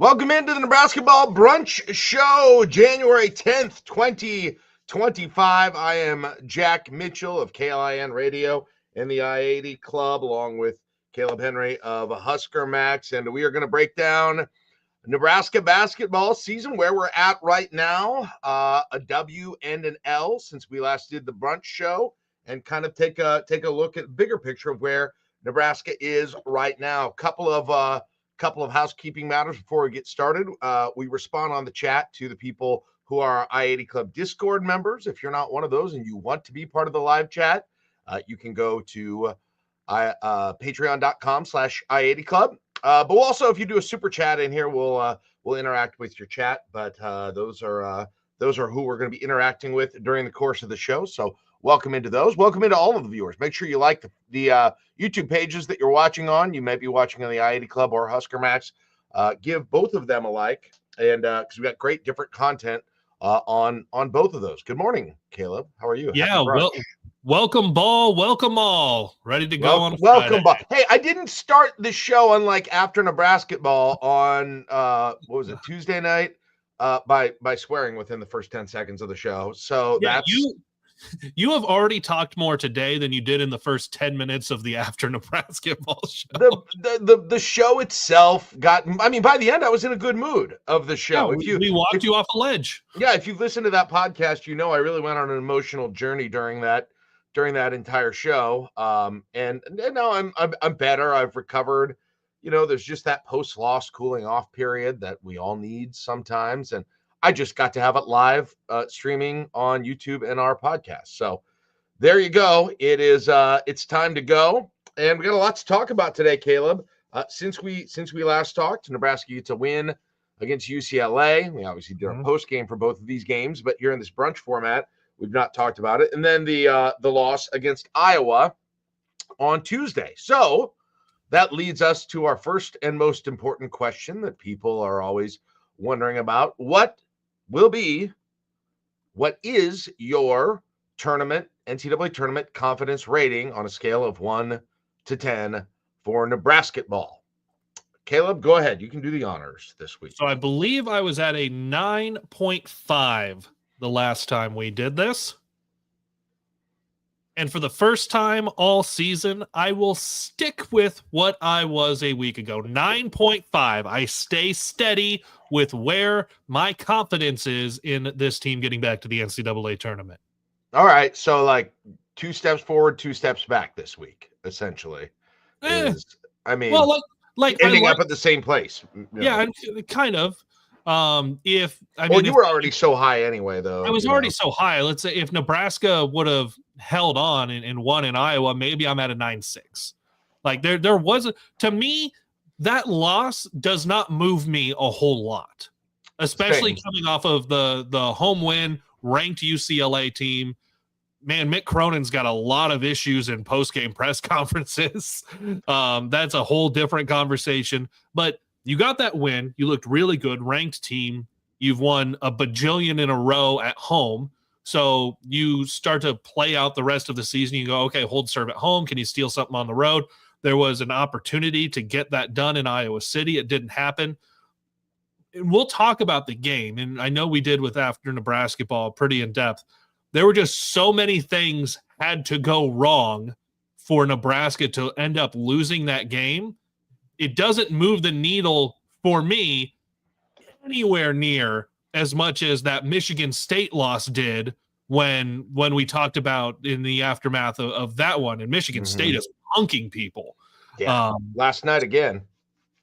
Welcome into the Nebrasketball Brunch Show, January 10th, 2025. I am Jack Mitchell of KLIN Radio and the I-80 Club, along with Kaleb Henry of Husker Max, and we are going to break down Nebraska basketball season, where we're at right now, a W and an L since we last did the Brunch Show, and kind of take a look at the bigger picture of where Nebraska is right now. Couple of housekeeping matters before we get started. We respond on the chat to the people who are I-80 Club Discord members. If you're not one of those and you want to be part of the live chat, you can go to patreon.com/I-80 Club. But we'll also, if you do a super chat in here, we'll interact with your chat. But those are who we're going to be interacting with during the course of the show. So welcome into those. Welcome into all of the viewers. Make sure you like the YouTube pages that you're watching on. You might be watching on the I-80 Club or Husker Max. Give both of them a like, and because we got great different content on both of those. Good morning, Kaleb. How are you? Yeah, well, welcome ball, welcome all. Ready to go on welcome ball. Hey, I didn't start the show unlike after Nebrasketball on Tuesday night by swearing within the first 10 seconds of the show. So yeah, you have already talked more today than you did in the first 10 minutes of the after Nebrasketball show. The show itself got, I mean, by the end, I was in a good mood of the show. Yeah, we walked you off a ledge. Yeah, if you've listened to that podcast, you know I really went on an emotional journey during that entire show. And now I'm better. I've recovered. You know, there's just that post-loss cooling off period that we all need sometimes. And I just got to have it live streaming on YouTube and our podcast. So there you go. It is it's time to go. And we got a lot to talk about today, Kaleb. Since we last talked, Nebraska gets a win against UCLA. We obviously did a post game for both of these games, but here in this brunch format, we've not talked about it. And then the loss against Iowa on Tuesday. So that leads us to our first and most important question that people are always wondering about. What is your NCAA tournament confidence rating on a scale of 1 to 10 for Nebrasketball? Kaleb, go ahead. You can do the honors this week. So I believe I was at a 9.5 the last time we did this. And for the first time all season, I will stick with what I was a week ago. 9.5. I stay steady with where my confidence is in this team getting back to the NCAA tournament. All right. So like 2 steps forward, 2 steps back this week, essentially. Ending up at the same place. Yeah, kind of. You were already so high anyway, though. I was already so high. Let's say if Nebraska would have held on and won in Iowa, maybe I'm at a 9.6. Like there wasn't, to me, that loss does not move me a whole lot, especially coming off of the home win, ranked UCLA team. Man, Mick Cronin's got a lot of issues in post-game press conferences. That's a whole different conversation. But you got that win. You looked really good, ranked team. You've won a bajillion in a row at home. So you start to play out the rest of the season. You go, okay, hold serve at home. Can you steal something on the road? There was an opportunity to get that done in Iowa City. It didn't happen. And we'll talk about the game. And I know we did with after Nebrasketball pretty in depth. There were just so many things had to go wrong for Nebraska to end up losing that game. It doesn't move the needle for me anywhere near as much as that Michigan State loss did when we talked about in the aftermath of that one. And Michigan State is punking people. Yeah. Last night again.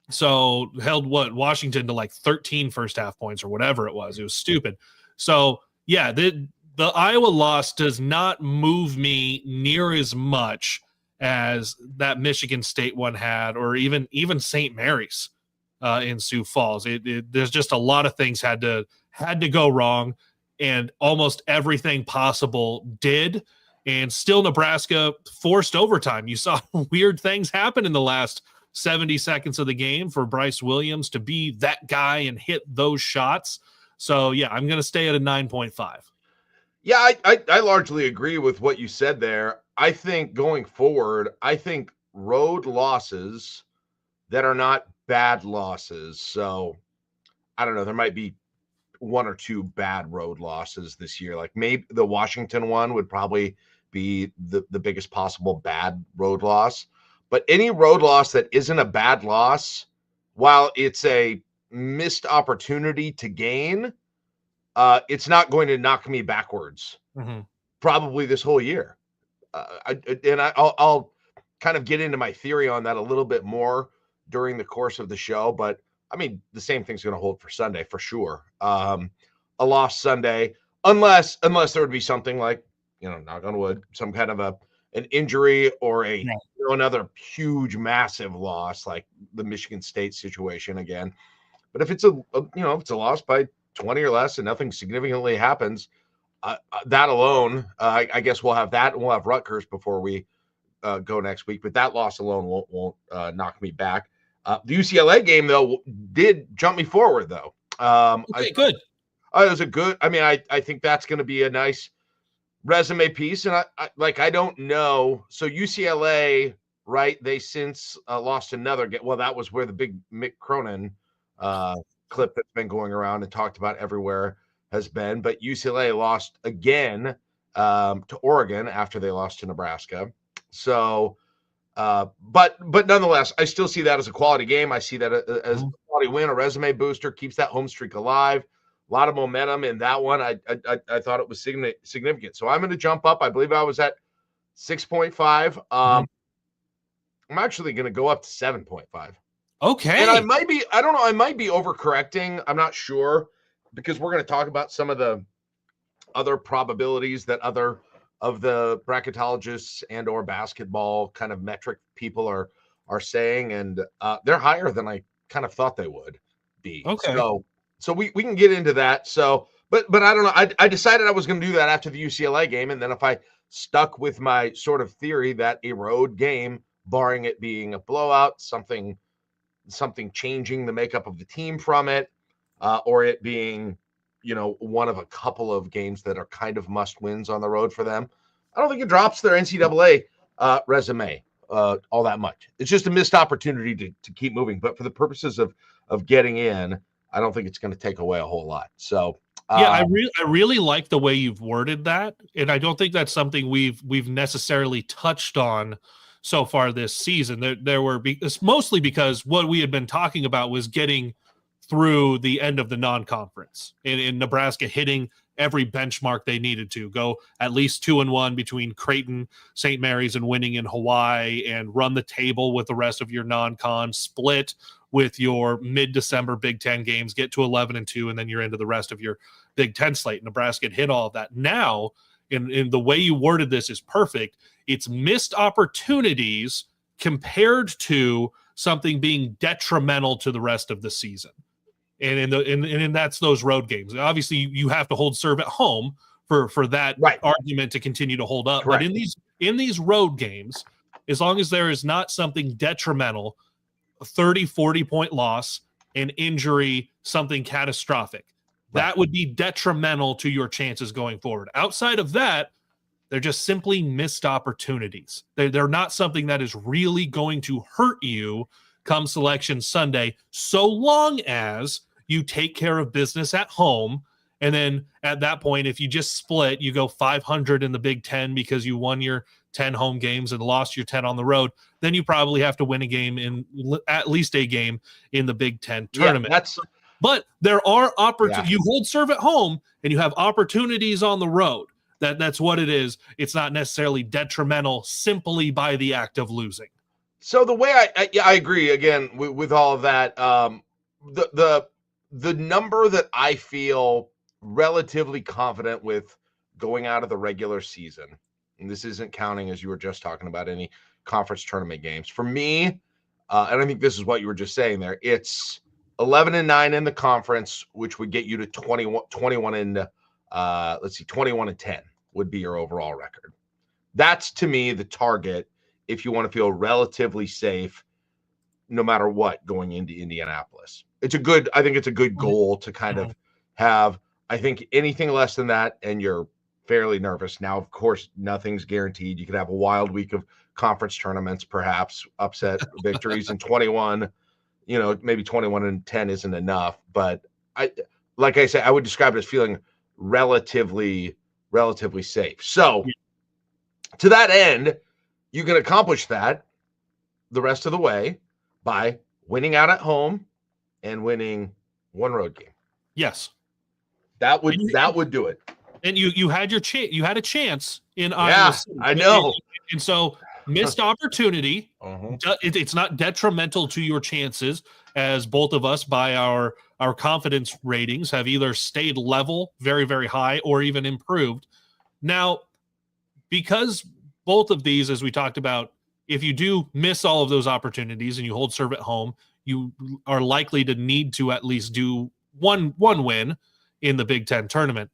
So held Washington to like 13 first half points or whatever it was. It was stupid. So yeah, the Iowa loss does not move me near as much as that Michigan State one had, or even St. Mary's in Sioux Falls. There's just a lot of things had to go wrong, and almost everything possible did. And still Nebraska forced overtime. You saw weird things happen in the last 70 seconds of the game for Bryce Williams to be that guy and hit those shots. So, yeah, I'm going to stay at a 9.5. Yeah, I largely agree with what you said there. I think going forward, road losses that are not bad losses. So I don't know, there might be one or two bad road losses this year. Like maybe the Washington one would probably be the biggest possible bad road loss. But any road loss that isn't a bad loss, while it's a missed opportunity to gain, it's not going to knock me backwards probably this whole year. I'll kind of get into my theory on that a little bit more during the course of the show, but I mean, the same thing's going to hold for Sunday for sure. A lost Sunday, unless there would be something like, knock on wood, some kind of an injury or another huge, massive loss like the Michigan State situation again. But if it's a loss by 20 or less and nothing significantly happens, that alone, I guess we'll have that, and we'll have Rutgers before we go next week. But that loss alone won't knock me back. The UCLA game, though, did jump me forward, though. Good. It was a good. I mean, I think that's going to be a nice resume piece. And I don't know. So UCLA, right? They since lost another game. Well, that was where the big Mick Cronin clip that's been going around and talked about everywhere has been. But UCLA lost again to Oregon after they lost to Nebraska. So. But nonetheless, I still see that as a quality game. I see that as a quality win, a resume booster, keeps that home streak alive. A lot of momentum in that one. I thought it was significant. So I'm going to jump up. I believe I was at 6.5. I'm actually going to go up to 7.5. Okay. And I might be overcorrecting. I'm not sure, because we're going to talk about some of the other probabilities that other of the bracketologists and or basketball kind of metric people are saying, and they're higher than I kind of thought they would be. Okay. So we can get into that. So, but I don't know. I decided I was going to do that after the UCLA game, and then if I stuck with my sort of theory that a road game, barring it being a blowout, something changing the makeup of the team from it, or it being one of a couple of games that are kind of must wins on the road for them, I don't think it drops their NCAA resume all that much. It's just a missed opportunity to keep moving. But for the purposes of getting in, I don't think it's going to take away a whole lot. So I really like the way you've worded that, and I don't think that's something we've necessarily touched on so far this season. It's mostly because what we had been talking about was getting through the end of the non-conference in Nebraska, hitting every benchmark they needed to go at least 2-1 between Creighton, St. Mary's, and winning in Hawaii, and run the table with the rest of your non-con, split with your mid-December Big Ten games, get to 11-2, and then you're into the rest of your Big Ten slate. Nebraska had hit all of that. Now, in the way you worded this is perfect. It's missed opportunities compared to something being detrimental to the rest of the season. And that's those road games. Obviously, you have to hold serve at home for that argument to continue to hold up. Correct. But in these road games, as long as there is not something detrimental, a 30, 40-point loss, an injury, something catastrophic, that would be detrimental to your chances going forward. Outside of that, they're just simply missed opportunities. They're not something that is really going to hurt you come Selection Sunday, so long as you take care of business at home. And then at that point, if you just split, you go 500 in the Big Ten because you won your 10 home games and lost your 10 on the road, then you probably have to win a game at least a game in the Big Ten tournament. But there are opportunities. You hold serve at home and you have opportunities on the road. That's what it is. It's not necessarily detrimental simply by the act of losing. So the way I agree again with all of that, the number that I feel relatively confident with going out of the regular season, and this isn't counting, as you were just talking about, any conference tournament games. For me, and I think this is what you were just saying there, it's 11-9 in the conference, which would get you to 21 and 10 would be your overall record. That's, to me, the target if you want to feel relatively safe no matter what going into Indianapolis. I think it's a good goal to kind of have. I think anything less than that, and you're fairly nervous. Now, of course, nothing's guaranteed. You could have a wild week of conference tournaments, perhaps upset victories, and 21, maybe 21 and 10 isn't enough. But like I said, I would describe it as feeling relatively safe. So to that end, you can accomplish that the rest of the way by winning out at home and winning one road game. Yes. That would do it. And you had your chance. You had a chance in Iowa Iowa City. I know. And so missed opportunity. Uh-huh. It's not detrimental to your chances, as both of us, by our confidence ratings, have either stayed level, very, very high, or even improved. Now, because both of these, as we talked about, if you do miss all of those opportunities and you hold serve at home, you are likely to need to at least do one win in the Big Ten tournament.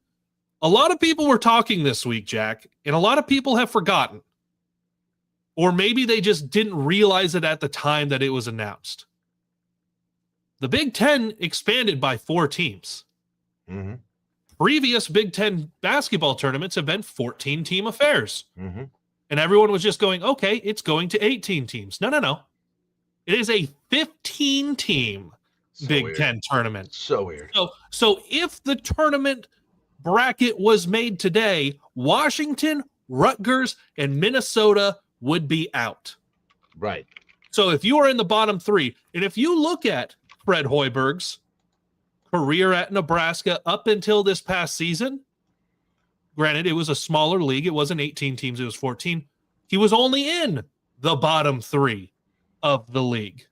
A lot of people were talking this week, Jack, and a lot of people have forgotten. Or maybe they just didn't realize it at the time that it was announced. The Big Ten expanded by 4 teams. Mm-hmm. Previous Big Ten basketball tournaments have been 14-team affairs. Mm-hmm. And everyone was just going, okay, it's going to 18 teams. No. It is a 15-team Big Ten tournament. So weird. So if the tournament bracket was made today, Washington, Rutgers, and Minnesota would be out. Right. So if you are in the bottom 3, and if you look at Fred Hoiberg's career at Nebraska up until this past season, granted, it was a smaller league. It wasn't 18 teams. It was 14. He was only in the bottom 3 of the league.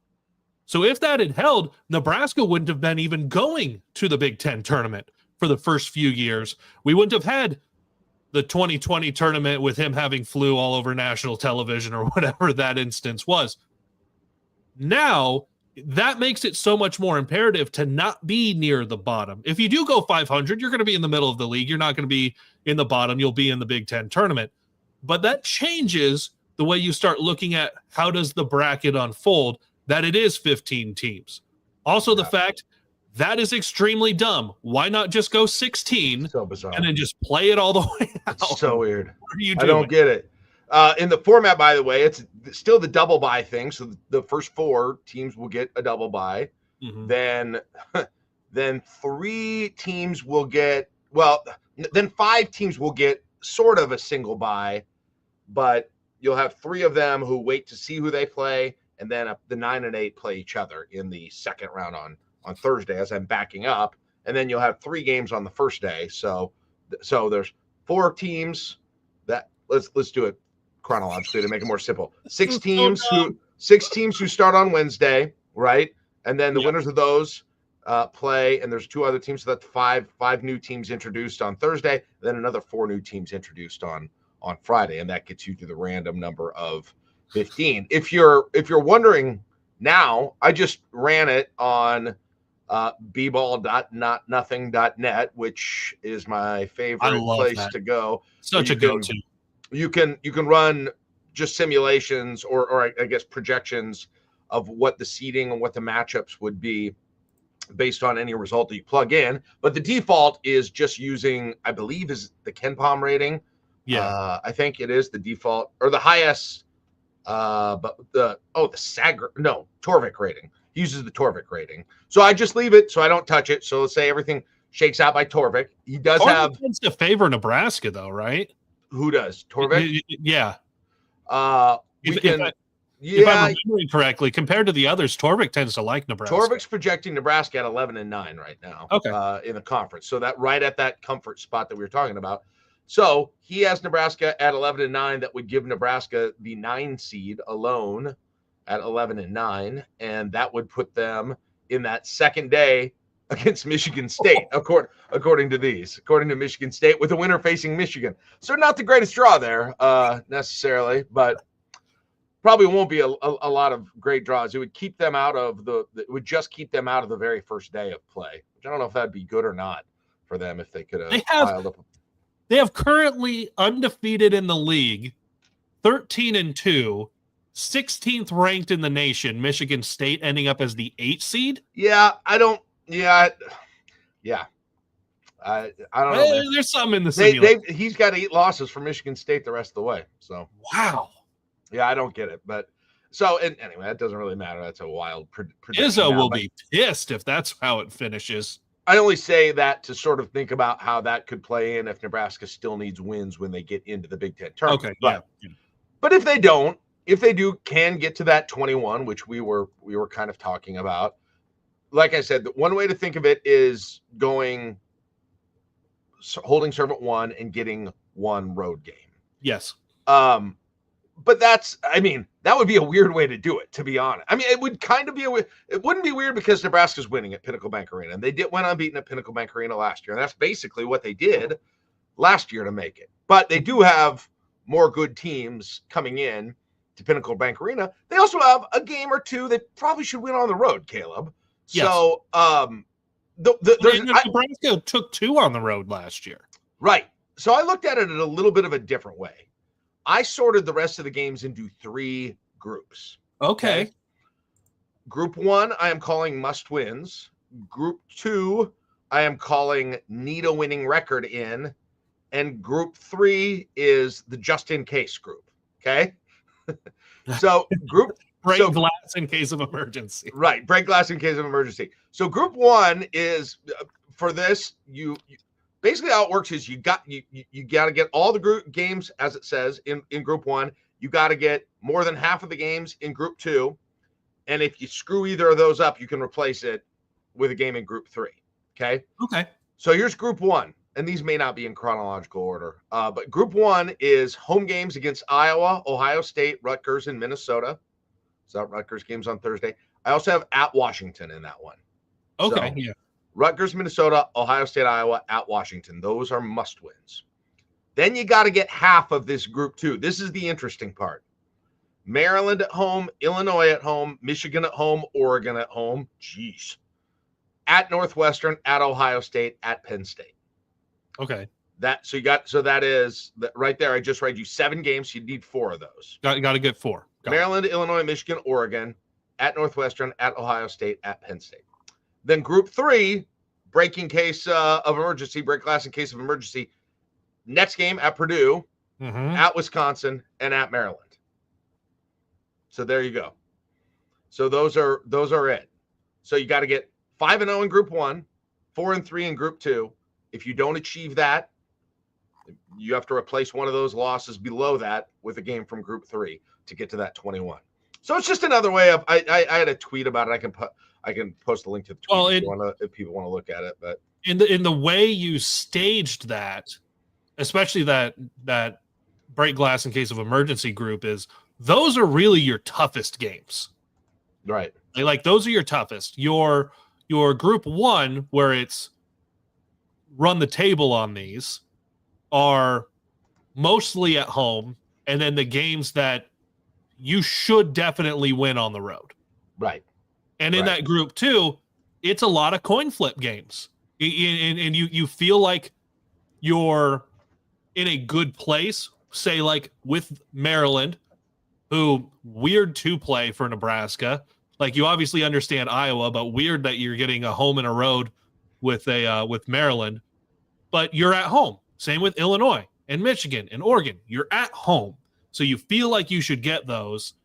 So if that had held, Nebraska wouldn't have been even going to the Big Ten tournament for the first few years. We wouldn't have had the 2020 tournament with him having flu all over national television or whatever that instance was. Now, that makes it so much more imperative to not be near the bottom. If you do go 500, you're going to be in the middle of the league. You're not going to be in the bottom. You'll be in the Big Ten tournament. But that changes the way you start looking at how does the bracket unfold, that it is 15 teams. Also, the fact that is extremely dumb. Why not just go 16 so bizarre, and then just play it all the way out? It's so weird. What are you I doing? don't get it. In the format, by the way, it's still the double bye thing. So the first 4 teams will get a double bye. Mm-hmm. Then 3 teams will get, then 5 teams will get sort of a single bye, but you'll have 3 of them who wait to see who they play, and then the 9 and 8 play each other in the second round on Thursday as I'm backing up, and then you'll have 3 games on the first day. So there's 4 teams that let's do it chronologically to make it more simple. 6 teams who start on Wednesday, right? And then the winners of those play, and there's 2 other teams, so that's 5 new teams introduced on Thursday, and then another 4 new teams introduced on Friday, and that gets you to the random number of 15. If you're wondering now, I just ran it on bball.notnothing.net, which is my favorite place to go. Such a go-to. You can run just simulations or I guess projections of what the seeding and what the matchups would be based on any result that you plug in. But the default is just using, I believe, is the KenPom rating. Yeah, I think it is the default or the highest. But the Torvik rating. He uses the Torvik rating. So I just leave it so I don't touch it. So let's say everything shakes out by Torvik. He does Torvik tends to favor Nebraska though, right? Who does? Torvik? Yeah. If I'm remembering correctly, compared to the others, Torvik tends to like Nebraska. Torvik's projecting Nebraska at 11-9 right now. Okay. In the conference. So that right at that comfort spot that we were talking about. So he has Nebraska at 11-9. That would give Nebraska the 9 seed alone at 11-9, and that would put them in that second day against Michigan State, according to Michigan State, with a winner facing Michigan. So not the greatest draw there necessarily, but probably won't be a lot of great draws. It would keep them out of the very first day of play, which I don't know if that'd be good or not for them if they could have piled up. They have currently undefeated in the league, 13-2, 16th ranked in the nation, Michigan State ending up as the 8th seed. I don't know. There's some in the simulation. He's got 8 losses for Michigan State the rest of the way. So wow. Yeah, I don't get it. But anyway, that doesn't really matter. That's a wild prediction. Izzo will be pissed if that's how it finishes. I only say that to sort of think about how that could play in if Nebraska still needs wins when they get into the Big Ten tournament. Okay, But if they don't, if they can get to that 21, which we were kind of talking about, like I said, one way to think of it is holding serve at 1 and getting 1 road game. Yes. But that would be a weird way to do it, to be honest. I mean, it would kind of be it wouldn't be weird because Nebraska's winning at Pinnacle Bank Arena, and they went unbeaten at Pinnacle Bank Arena last year, and that's basically what they did last year to make it. But they do have more good teams coming in to Pinnacle Bank Arena. They also have a game or two they probably should win on the road, Caleb. Yes. So, Nebraska took 2 on the road last year. Right. So I looked at it in a little bit of a different way. I sorted the rest of the games into 3 groups. Okay. Group 1, I am calling must wins. Group 2, I am calling need a winning record in. And group 3 is the just in case group. Okay. So break glass in case of emergency. Right. Break glass in case of emergency. So group 1 is for this, you basically how it works is you got to get all the group games as it says in group 1. You got to get more than half of the games in group 2. And if you screw either of those up, you can replace it with a game in group 3. Okay. So here's group 1. And these may not be in chronological order. But group 1 is home games against Iowa, Ohio State, Rutgers, and Minnesota. So Rutgers games on Thursday. I also have at Washington in that one. Okay. So, yeah. Rutgers, Minnesota, Ohio State, Iowa, at Washington. Those are must wins. Then you got to get half of this group 2. This is the interesting part. Maryland at home, Illinois at home, Michigan at home, Oregon at home. Jeez. At Northwestern, at Ohio State, at Penn State. Okay. That is right there. I just read you 7 games. You need 4 of those. Got to get 4. Maryland, Illinois, Michigan, Oregon, at Northwestern, at Ohio State, at Penn State. Then group 3, break glass in case of emergency. Next game at Purdue, at Wisconsin, and at Maryland. So there you go. So those are it. So you got to get 5-0 in group 1, 4-3 in group 2. If you don't achieve that, you have to replace one of those losses below that with a game from group 3 to get to that 21. So it's just another way of. I had a tweet about it. I can post a link to the tweet if people want to look at it. But in the way you staged that, especially that break glass in case of emergency group, is those are really your toughest games. Right. Like those are your toughest. Your group 1, where it's run the table on these, are mostly at home, and then the games that you should definitely win on the road. Right. And in that group 2, it's a lot of coin flip games. And you feel like you're in a good place, say like with Maryland, who weird to play for Nebraska. Like you obviously understand Iowa, but weird that you're getting a home and a road with Maryland, but you're at home. Same with Illinois and Michigan and Oregon. You're at home. So you feel like you should get those.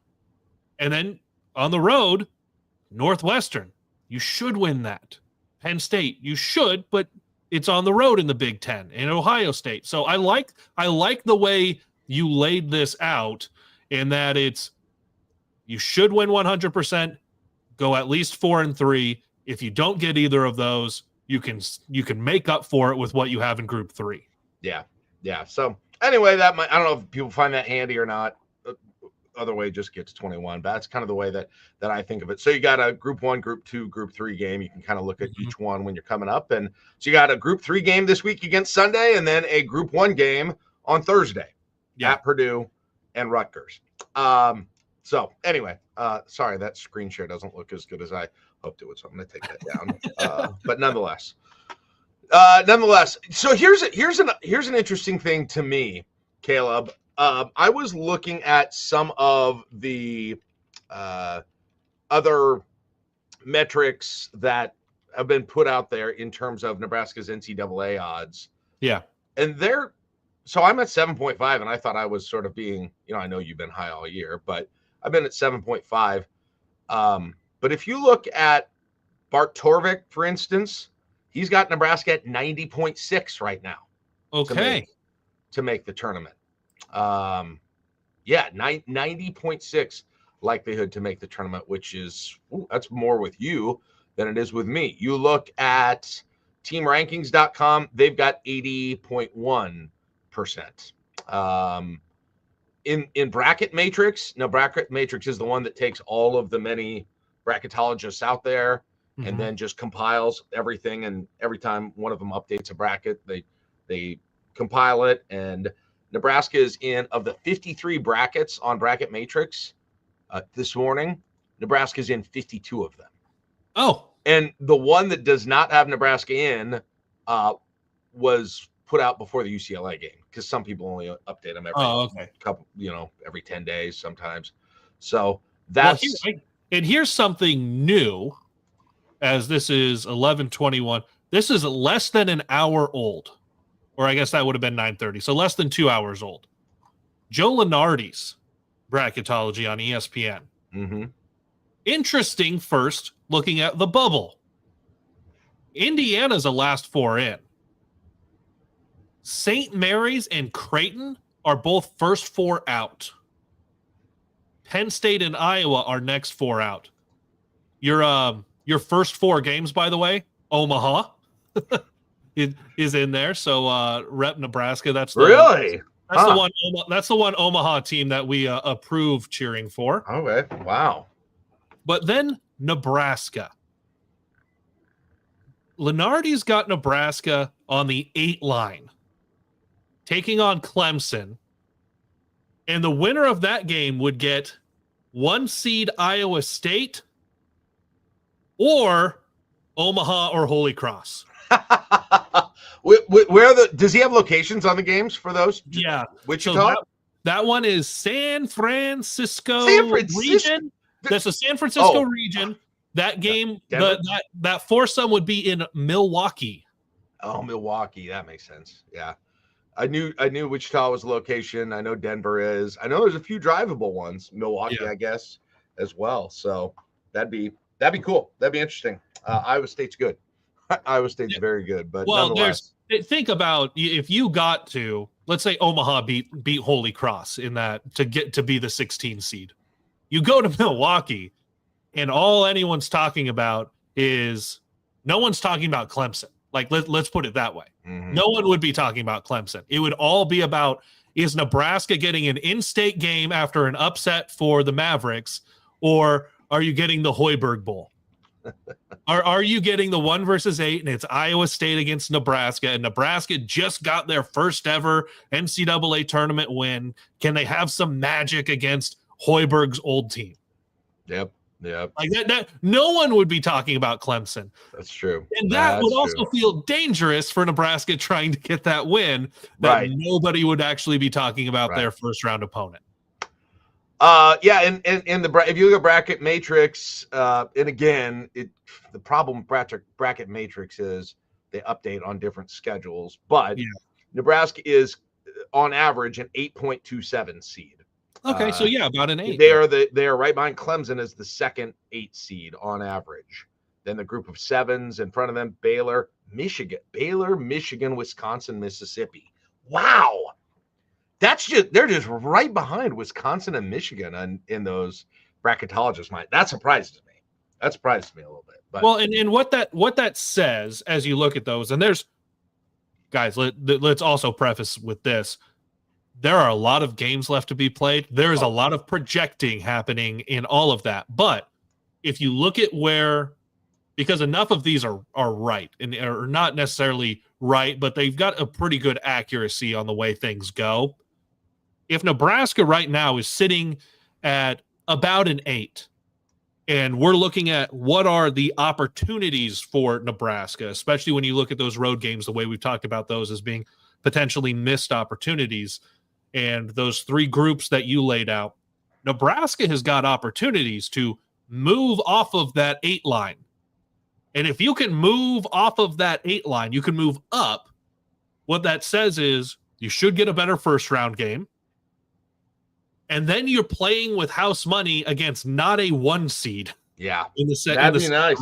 And then on the road, Northwestern, you should win that. Penn State, you should, but it's on the road in the Big Ten, and Ohio State. So I like the way you laid this out, in that it's you should win 100%, go at least 4-3. If you don't get either of those, you can make up for it with what you have in group 3. Yeah. So anyway, I don't know if people find that handy or not. Other way, just get to 21. But that's kind of the way that I think of it. So you got a group 1, group 2, group 3 game. You can kind of look at each one when you're coming up. And so you got a group 3 game this week against Sunday, and then a group 1 game on Thursday at Purdue and Rutgers. So anyway, sorry, that screen share doesn't look as good as I hoped it would. So I'm going to take that down. But nonetheless, so here's an interesting thing to me, Caleb. I was looking at some of the other metrics that have been put out there in terms of Nebraska's NCAA odds. Yeah. And so I'm at 7.5, and I thought I was sort of being, I know you've been high all year, but I've been at 7.5. But if you look at Bart Torvik, for instance, He's got Nebraska at 90.6 right now. Okay. To make the tournament. 90.6 likelihood to make the tournament, which is that's more with you than it is with me. You look at teamrankings.com, they've got 80.1%. In Bracket Matrix, now Bracket Matrix is the one that takes all of the many bracketologists out there and then just compiles everything, and every time one of them updates a bracket, they compile it. And Nebraska is in, of the 53 brackets on Bracket Matrix this morning, Nebraska is in 52 of them. Oh. And the one that does not have Nebraska in was put out before the UCLA game, because some people only update them every couple, every 10 days sometimes. So that's and here's something new, as this is 11:21. This is less than an hour old, or I guess that would have been 9:30. So less than 2 hours old. Joe Lunardi's bracketology on ESPN. Mm-hmm. Interesting. First, looking at the bubble, Indiana's a last four in. St. Mary's and Creighton are both first four out. Penn State and Iowa are next four out. Your first four games, by the way, Omaha is in there. So rep Nebraska. That's the, really that's the one. That's the one Omaha team that we approve cheering for. Okay, wow. But then Nebraska. Lunardi's got Nebraska on the 8 line, taking on Clemson. And the winner of that game would get 1 seed Iowa State or Omaha or Holy Cross. Does he have locations on the games for those? Yeah. Wichita? So that one is San Francisco region. That's a San Francisco region. That game, that foursome would be in Milwaukee. Oh, Milwaukee. That makes sense. Yeah. I knew Wichita was a location. I know Denver is. I know there's a few drivable ones. Milwaukee, I guess, as well. So that'd be cool. That'd be interesting. Iowa State's good. Iowa State's very good. But nonetheless, think about if you got to, let's say Omaha beat Holy Cross in that to get to be the 16 seed. You go to Milwaukee, and all anyone's talking about is no one's talking about Clemson. Like, let's put it that way. Mm-hmm. No one would be talking about Clemson. It would all be about, is Nebraska getting an in-state game after an upset for the Mavericks, or are you getting the Hoiberg Bowl? Are you getting the 1 versus 8, and it's Iowa State against Nebraska, and Nebraska just got their first ever NCAA tournament win? Can they have some magic against Hoiberg's old team? Yep. Like that no one would be talking about Clemson. That's true. And that would also feel dangerous for Nebraska trying to get that win, that nobody would actually be talking about their first round opponent. And if you look at Bracket Matrix, and again, the problem with Bracket Matrix is they update on different schedules, but Nebraska is on average an 8.27 seed. Okay, so about an 8. They are right behind Clemson as the second 8 seed on average. Then the group of 7s in front of them: Baylor, Michigan, Wisconsin, Mississippi. Wow, they're just right behind Wisconsin and Michigan in those bracketologists' mind. That surprises me. That surprises me a little bit. But and what that says as you look at those, and there's guys. Let's also preface with this. There are a lot of games left to be played. There is a lot of projecting happening in all of that. But if you look at because enough of these are right and are not necessarily right, but they've got a pretty good accuracy on the way things go. If Nebraska right now is sitting at about an 8, and we're looking at what are the opportunities for Nebraska, especially when you look at those road games, the way we've talked about those as being potentially missed opportunities, and those 3 groups that you laid out, Nebraska has got opportunities to move off of that 8 line. And if you can move off of that 8 line, you can move up. What that says is you should get a better first round game. And then you're playing with house money against not a 1 seed. Yeah, in the set. that'd be nice.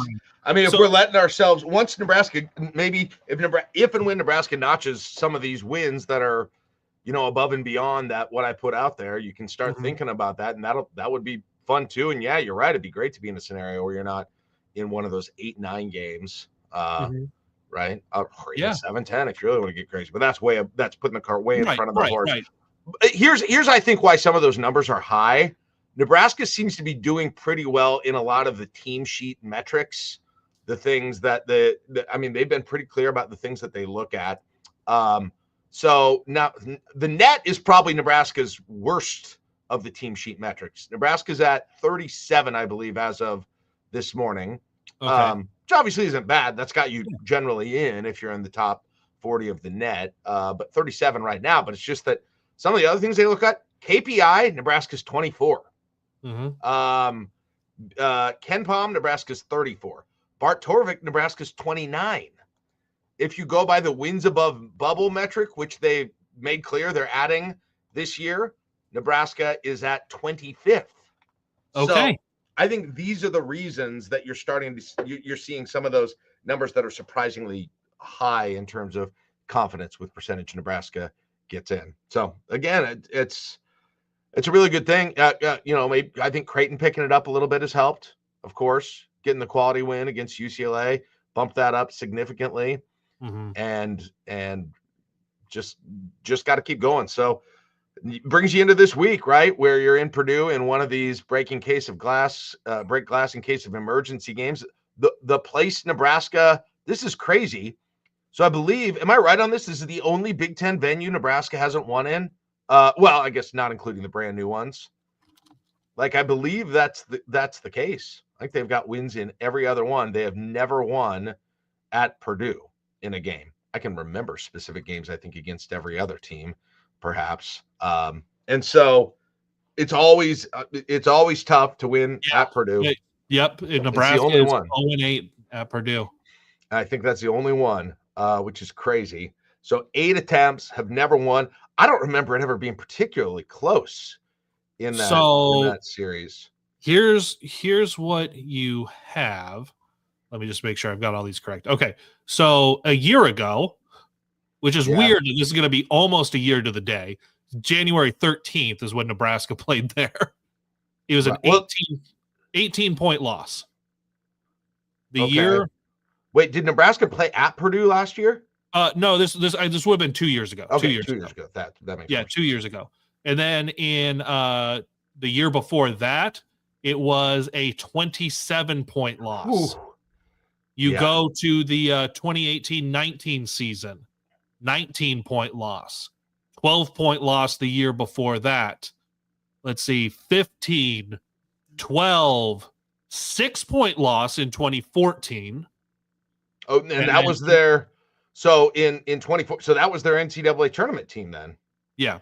I mean, if we're letting ourselves, once Nebraska, maybe if and when Nebraska notches some of these wins that are, above and beyond that what I put out there, you can start thinking about that, and that would be fun too. And yeah, you're right. It'd be great to be in a scenario where you're not in one of those 8-9 games, right? Or even 7-10 if you really want to get crazy. But that's putting the cart way in front of the horse. Right. Here's I think why some of those numbers are high. Nebraska seems to be doing pretty well in a lot of the team sheet metrics, the things that they've been pretty clear about the things that they look at. So now the net is probably Nebraska's worst of the team sheet metrics. Nebraska's at 37, I believe, as of this morning, which obviously isn't bad. That's got you generally in if you're in the top 40 of the net, but 37 right now. But it's just that some of the other things they look at, KPI, Nebraska's 24. Ken Palm, Nebraska's 34. Bart Torvik, Nebraska's 29. If you go by the wins above bubble metric, which they made clear they're adding this year, Nebraska is at 25th. Okay. So I think these are the reasons that you're seeing some of those numbers that are surprisingly high in terms of confidence with percentage Nebraska gets in. So again, it's a really good thing. Maybe I think Creighton picking it up a little bit has helped. Of course, getting the quality win against UCLA bumped that up significantly, and just got to keep going. So it brings you into this week, right, where you're in Purdue in one of these break glass in case of emergency games. The place Nebraska. This is crazy. So I believe, am I right on this? This is the only Big Ten venue Nebraska hasn't won in. Well, I guess not including the brand new ones. I believe that's the case. They've got wins in every other one. They have never won at Purdue in a game. I can remember specific games, I think, against every other team, perhaps. And so it's always tough to win at Purdue. Yep. Nebraska is 0-8 at Purdue. I think that's the only one, which is crazy. So 8 attempts, have never won. I don't remember it ever being particularly close in that series. Here's what you have. Let me just make sure I've got all these correct. Okay. So a year ago, which is weird, this is going to be almost a year to the day. January 13th is when Nebraska played there. It was an 18-point loss. Year. Wait, did Nebraska play at Purdue last year? No, this would have been 2 years ago. Okay, 2 years ago. That makes sense. 2 years ago. And then in the year before that, it was a 27-point loss. Ooh. You go to the 2018-19 season, 19-point loss. 12-point loss the year before that. Let's see, 15, 12, 6-point loss in 2014. Oh, and that was their so in 24. So that was their NCAA tournament team then. Yeah.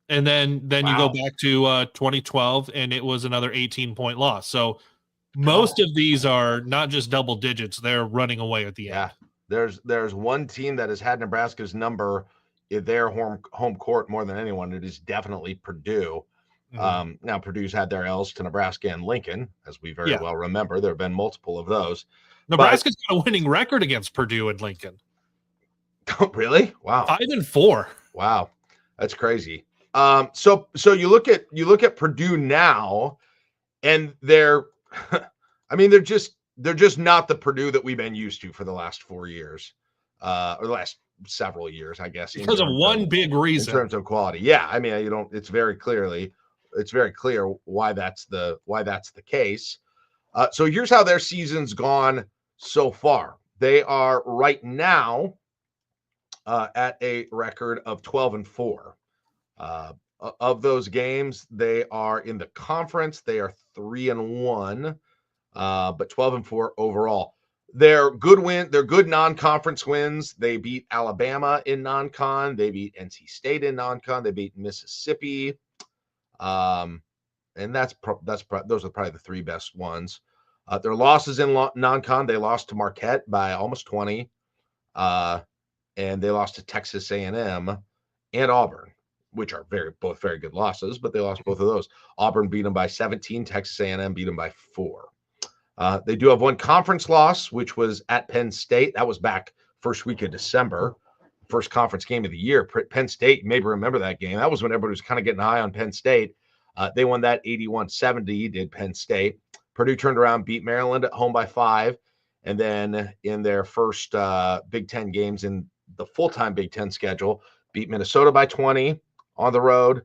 And then you go back to 2012 and it was another 18-point loss. So most of these are not just double digits, they're running away at the end. There's one team that has had Nebraska's number in their home court more than anyone. It is definitely Purdue. Now Purdue's had their L's to Nebraska and Lincoln, as we very well remember. There have been multiple of those. Nebraska's got a winning record against Purdue and Lincoln. Really? Wow. 5-4. Wow. That's crazy. So you look at Purdue now, and they're just not the Purdue that we've been used to for the last 4 years, or the last several years, I guess. Because of one big reason. In terms of quality. Yeah. I mean, it's very clear why that's the case. So here's how their season's gone so far. They are right now at a record of 12-4. Of those games, they are in the conference. They are 3-1, but 12-4 overall. They're good non-conference wins. They beat Alabama in non-con. They beat NC State in non-con. They beat Mississippi. And those are probably the 3 best ones. Their losses in non-con, they lost to Marquette by almost 20. And they lost to Texas A&M and Auburn, which are both very good losses, but they lost both of those. Auburn beat them by 17. Texas A&M beat them by 4. They do have one conference loss, which was at Penn State. That was back first week of December, first conference game of the year. Penn State, you maybe remember that game. That was when everybody was kind of getting high on Penn State. They won that 81-70, did Penn State. Purdue turned around, beat Maryland at home by 5. And then in their first Big Ten games in the full-time Big Ten schedule, beat Minnesota by 20 on the road,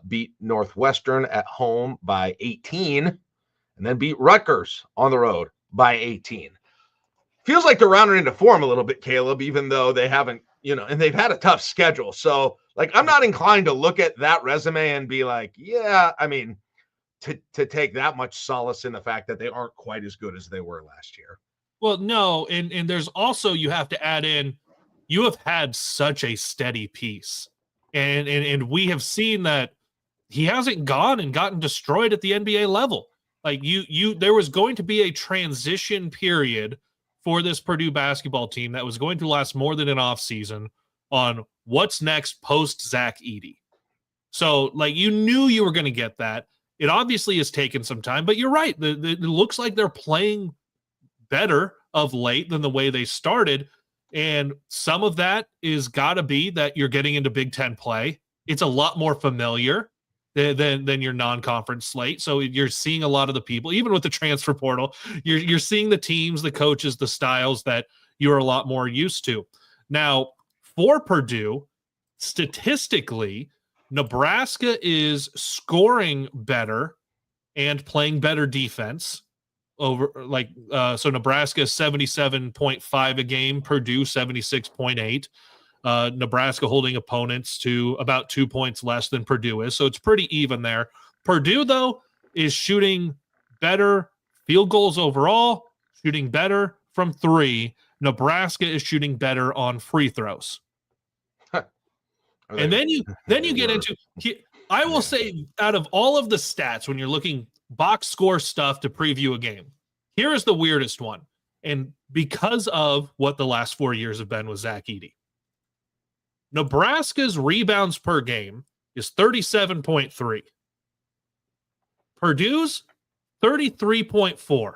beat Northwestern at home by 18, and then beat Rutgers on the road by 18. Feels like they're rounding into form a little bit, Caleb, even though they haven't, and they've had a tough schedule. So, I'm not inclined to look at that resume and be like, yeah, I mean, to take that much solace in the fact that they aren't quite as good as they were last year. Well, no, and there's also, you have to add in, you have had such a steady piece. And we have seen that he hasn't gone and gotten destroyed at the NBA level. Like there was going to be a transition period for this Purdue basketball team that was going to last more than an off season on what's next post Zach Edey. So you knew you were going to get that. It obviously has taken some time, but you're right. It looks like they're playing better of late than the way they started. And some of that is got to be that you're getting into Big Ten play. It's a lot more familiar than your non-conference slate. So you're seeing a lot of the people, even with the transfer portal, you're seeing the teams, the coaches, the styles that you're a lot more used to. Now, for Purdue, statistically, Nebraska is scoring better and playing better defense. So Nebraska 77.5 a game, Purdue 76.8. Nebraska holding opponents to about 2 points less than Purdue is. So it's pretty even there. Purdue, though, is shooting better field goals overall, shooting better from 3. Nebraska is shooting better on free throws. And then you get into, I will say, out of all of the stats, when you're looking box score stuff to preview a game, here is the weirdest one. And because of what the last 4 years have been with Zach Edey, Nebraska's rebounds per game is 37.3. Purdue's 33.4.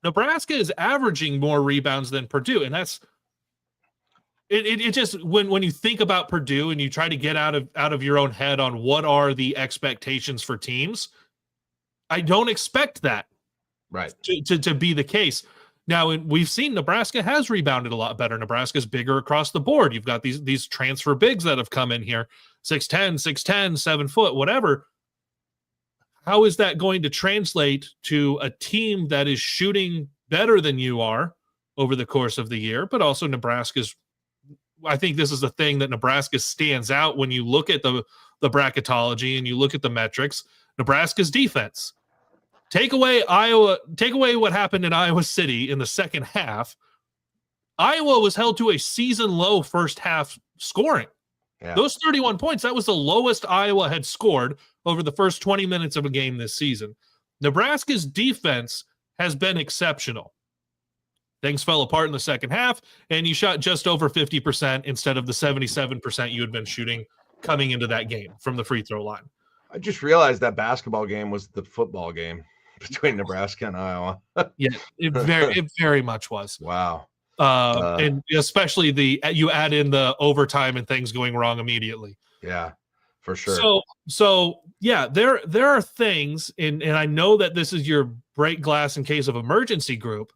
Nebraska is averaging more rebounds than Purdue, and that's it just when you think about Purdue and you try to get out of your own head on what are the expectations for teams, I don't expect that to be the case. Now, we've seen Nebraska has rebounded a lot better. Nebraska's bigger across the board. You've got these transfer bigs that have come in here, 6'10", 7 foot, whatever. How is that going to translate to a team that is shooting better than you are over the course of the year? But also I think this is the thing that Nebraska stands out when you look at the bracketology and you look at the metrics. Nebraska's defense. Take away what happened in Iowa City in the second half. Iowa was held to a season low first half scoring. Yeah. Those 31 points, that was the lowest Iowa had scored over the first 20 minutes of a game this season. Nebraska's defense has been exceptional. Things fell apart in the second half, and you shot just over 50% instead of the 77% you had been shooting coming into that game from the free throw line. I just realized that basketball game was the football game between Nebraska and Iowa. Yeah, it very much was. Wow. And especially you add in the overtime and things going wrong immediately. Yeah, for sure. So yeah, there are things, and I know that this is your break glass in case of emergency group.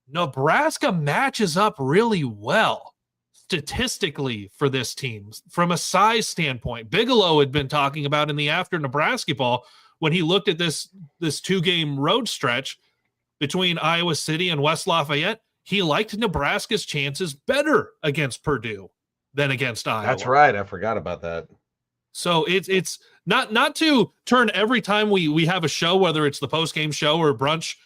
Nebraska matches up really well statistically for this team from a size standpoint. Bigelow had been talking about in the after Nebrasketball when he looked at this 2-game road stretch between Iowa City and West Lafayette. He liked Nebraska's chances better against Purdue than against Iowa. That's right. I forgot about that. So it's not to turn every time we have a show, whether it's the post-game show or brunch.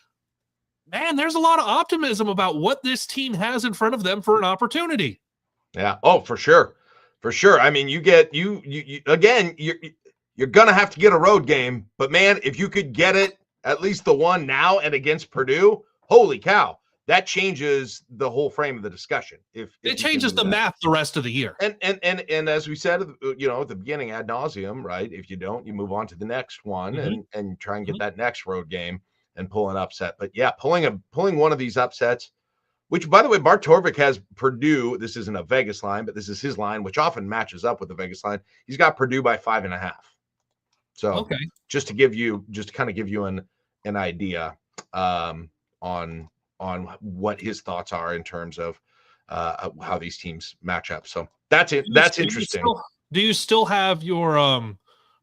Man, there's a lot of optimism about what this team has in front of them for an opportunity. Yeah. Oh, for sure. For sure. I mean, you again, you're going to have to get a road game, but man, if you could get it, at least the one now and against Purdue, holy cow, that changes the whole frame of the discussion. If it changes the map the rest of the year. And as we said, at the beginning ad nauseum, right? If you don't, you move on to the next one and try and get that next road game. pull an upset. But yeah, pulling one of these upsets, which by the way, Bart Torvik has Purdue. This isn't a Vegas line, but this is his line, which often matches up with the Vegas line. He's got Purdue by 5.5. So Okay. just to kind of give you an idea on what his thoughts are in terms of how these teams match up. So that's it. That's interesting. Do you still have your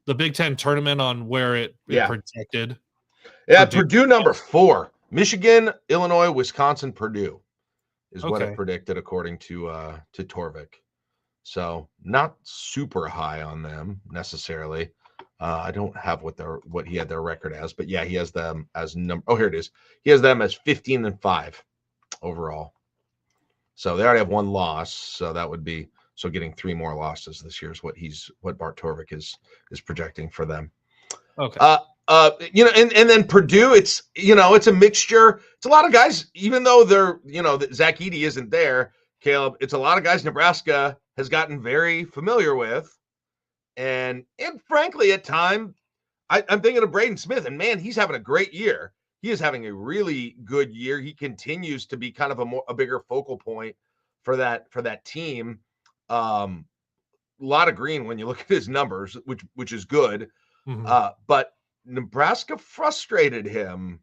the Big Ten tournament on where it projected? Yeah, Purdue number 4. Michigan, Illinois, Wisconsin, Purdue is what it predicted according to Torvik. So not super high on them necessarily. I don't have what he had their record as, but yeah, he has them as number. Oh, here it is. He has them as 15-5 overall. So they already have 1 loss. So that would be getting 3 more losses this year is what Bart Torvik is projecting for them. Okay. And then Purdue, it's a mixture. It's a lot of guys, even though they're, Zach Edey isn't there, Caleb, it's a lot of guys Nebraska has gotten very familiar with. And frankly, at time, I'm thinking of Braden Smith, and man, he's having a great year. He is having a really good year. He continues to be kind of a bigger focal point for that team. A lot of green when you look at his numbers, which is good. Mm-hmm. But Nebraska frustrated him.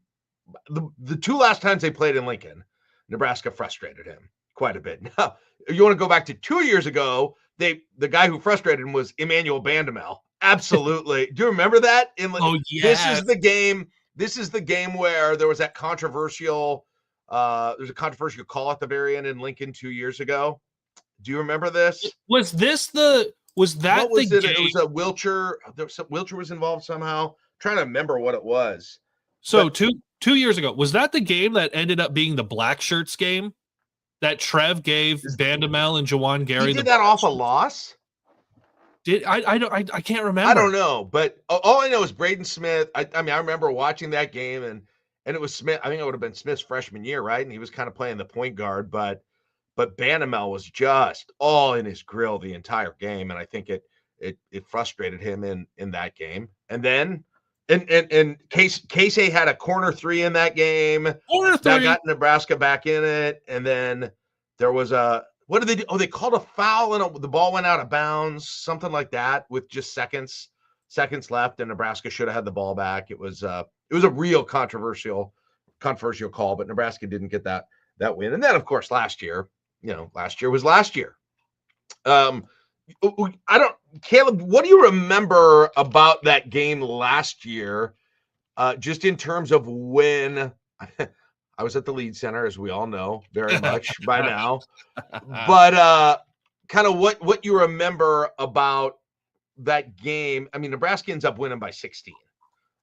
The 2 last times they played in Lincoln, Nebraska frustrated him quite a bit. Now, you want to go back to 2 years ago, the guy who frustrated him was Emmanuel Bandamel. Absolutely. Do you remember that? This is the game where there was that controversial there's a controversial call at the very end in Lincoln 2 years ago. Do you remember this? Was that it? It was a Wilcher. Wilcher was involved somehow. I'm trying to remember what it was. So 2 years ago, was that the game that ended up being the black shirts game that Trev gave Bandamel and Jawan Gary? He did that off a loss? I can't remember. I don't know, but all I know is Braden Smith. I remember watching that game and it was Smith. I think it would have been Smith's freshman year, right? And he was kind of playing the point guard, but Bandamel was just all in his grill the entire game, and I think it frustrated him in that game. And then and Casey had a corner 3 in that game. That got Nebraska back in it, and then there was what did they do? Oh, they called a foul and the ball went out of bounds, something like that, with just seconds left, and Nebraska should have had the ball back. It was a real controversial call, but Nebraska didn't get that win. And then, of course, last year was last year. Caleb, what do you remember about that game last year? Just in terms of when I was at the Lead Center, as we all know very much by now, but kind of what you remember about that game. I mean, Nebraska ends up winning by 16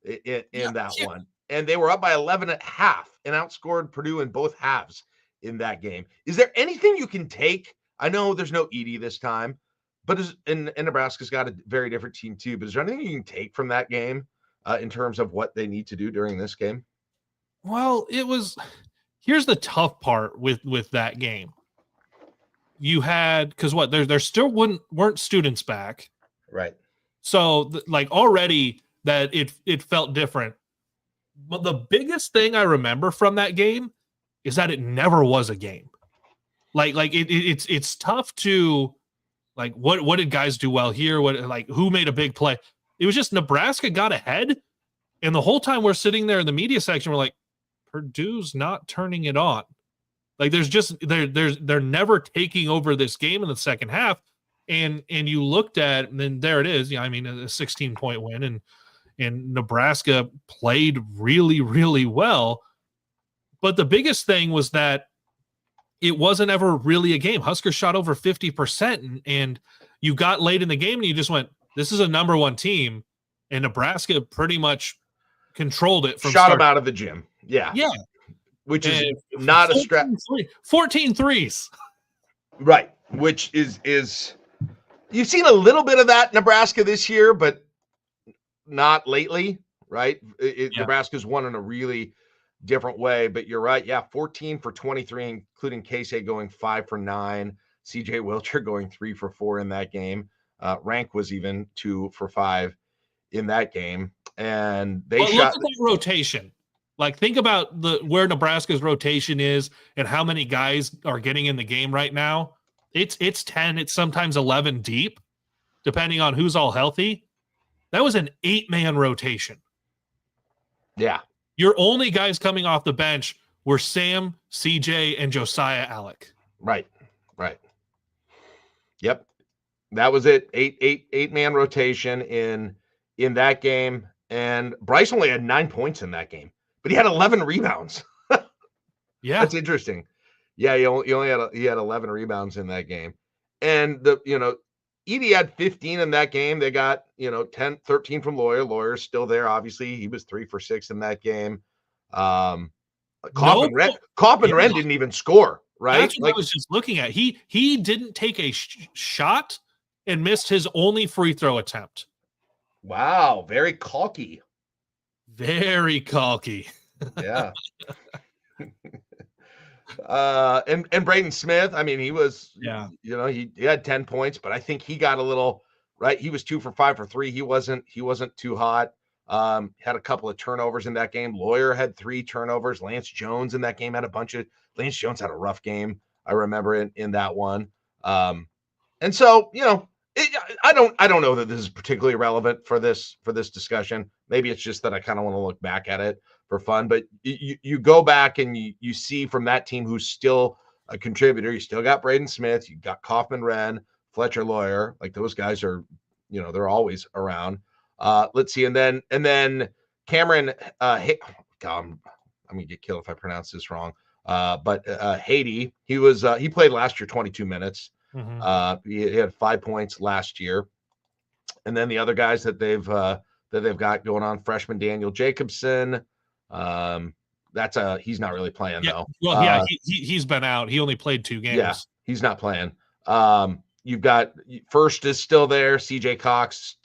in that one, and they were up by 11 at half and outscored Purdue in both halves in that game. Is there anything you can take? I know there's no Edey this time, but and Nebraska's got a very different team too. But is there anything you can take from that game in terms of what they need to do during this game? Well, here's the tough part with that game. You had, because there still weren't students back, right? So already that it felt different. But the biggest thing I remember from that game is that it never was a game. It's tough to what did guys do well here? Who made a big play? It was just Nebraska got ahead, and the whole time we're sitting there in the media section, we're like, Purdue's not turning it on. They're never taking over this game in the second half. And you looked at, and then there it is. Yeah, I mean, a 16-point win, and Nebraska played really, really well. But the biggest thing was that it wasn't ever really a game. Huskers shot over 50%, and you got late in the game, and you just went, "This is a number 1 team," and Nebraska pretty much controlled it from shot them out of the gym. Yeah. Which is not a stretch. 14 threes. Right. Which is you've seen a little bit of that Nebraska this year, but not lately, right? Nebraska's won in a really different way, but you're right. Yeah, 14 for 23, including Casey going 5 for 9. CJ Wilcher going 3 for 4 in that game. Rank was even 2 for 5 in that game. And they shot. Look at that rotation. Like, think about where Nebraska's rotation is and how many guys are getting in the game right now. It's 10, it's sometimes 11 deep, depending on who's all healthy. That was an 8-man rotation. Yeah. Your only guys coming off the bench were Sam, CJ, and Josiah Alec. Right. Yep. That was it. Eight-man rotation in that game. And Bryce only had 9 points in that game, but he had 11 rebounds. Yeah. That's interesting. Yeah, he had 11 rebounds in that game. And Edey had 15 in that game. They got, 13 from Lawyer. Lawyer's still there, obviously. He was 3 for 6 in that game. Kaufman Wren didn't even score, right? That's what I was just looking at. He didn't take a shot and missed his only free throw attempt. Wow, very cocky. Very cocky. Yeah. And Braden Smith, I mean, he was, he had 10 points, but I think he got a little, right? He was 2 for 5 for 3. He wasn't too hot. Had a couple of turnovers in that game. Lawyer had 3 turnovers. Lance Jones in that game had Lance Jones had a rough game. I remember in that one. And so, I don't know that this is particularly relevant for this discussion. Maybe it's just that I kind of want to look back at it for fun, but you go back and you see from that team who's still a contributor. You still got Braden Smith, you got Kaufman Wren, Fletcher Lawyer, like those guys are, they're always around. Let's see, and then Cameron God, I'm gonna get killed if I pronounce this wrong. But Haiti, he played last year 22 minutes. Mm-hmm. He had 5 points last year. And then the other guys that they've got going on, freshman Daniel Jacobson. He's not really playing though. Well, he's been out. He only played 2 games. Yeah, he's not playing. You've got First is still there. CJ Cox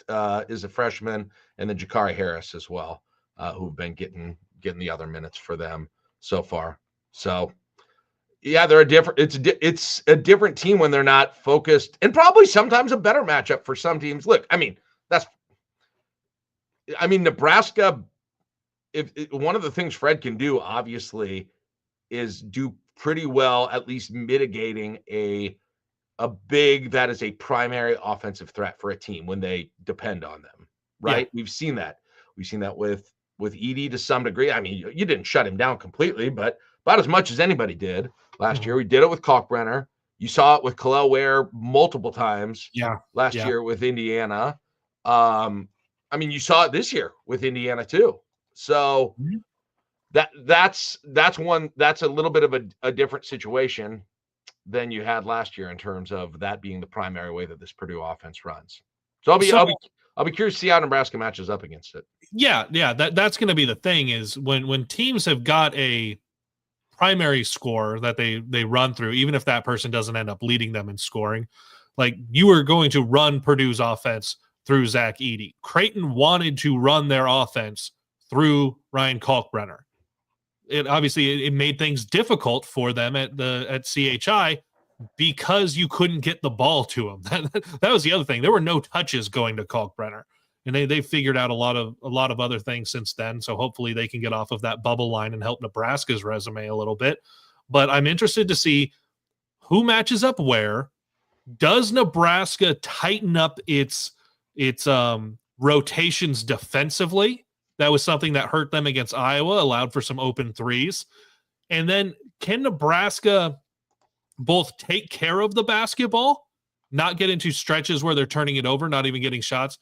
is a freshman, and then Jakari Harris as well, who've been getting the other minutes for them so far. So yeah, they're it's a different team when they're not focused, and probably sometimes a better matchup for some teams. Look, Nebraska, if one of the things Fred can do, obviously, is do pretty well at least mitigating a big that is a primary offensive threat for a team when they depend on them, right? Yeah. We've seen that with Edey to some degree. I mean, you didn't shut him down completely, but about as much as anybody did last year. We did it with Kalkbrenner. You saw it with Kalel Ware multiple times last year with Indiana. You saw it this year with Indiana too. So that's a little bit of a different situation than you had last year in terms of that being the primary way that this Purdue offense runs. So I'll be curious to see how Nebraska matches up against it. Yeah. That's going to be the thing is when teams have got a primary scorer that they run through, even if that person doesn't end up leading them in scoring, like you are going to run Purdue's offense through Zach Edey. Creighton wanted to run their offense through Ryan Kalkbrenner. It made things difficult for them at CHI because you couldn't get the ball to him. That was the other thing. There were no touches going to Kalkbrenner, and they figured out a lot of other things since then. So hopefully they can get off of that bubble line and help Nebraska's resume a little bit. But I'm interested to see who matches up where. Does Nebraska tighten up its rotations defensively? That was something that hurt them against Iowa, allowed for some open threes. And then can Nebraska both take care of the basketball, not get into stretches where they're turning it over, not even getting shots,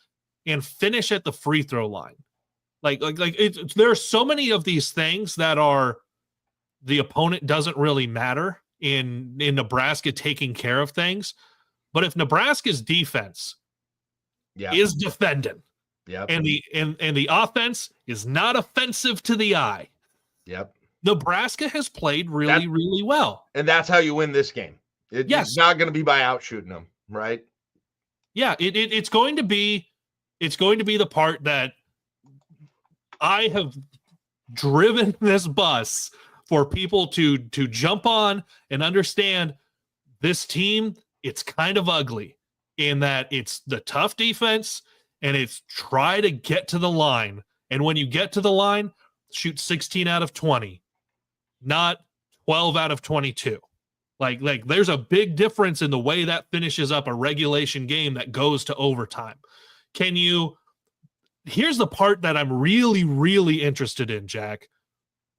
and finish at the free throw line? There are so many of these things that are the opponent doesn't really matter in Nebraska taking care of things. But if Nebraska's defense is defending, and the offense is not offensive to the eye, Nebraska has played really well. And that's how you win this game. It's not going to be by outshooting them, right? Yeah, it's going to be the part that I have driven this bus for people to jump on and understand this team. It's kind of ugly in that it's the tough defense and it's try to get to the line. And when you get to the line, shoot 16 out of 20, not 12 out of 22. Like there's a big difference in the way that finishes up a regulation game that goes to overtime. Here's the part that I'm really, really interested in, Jack.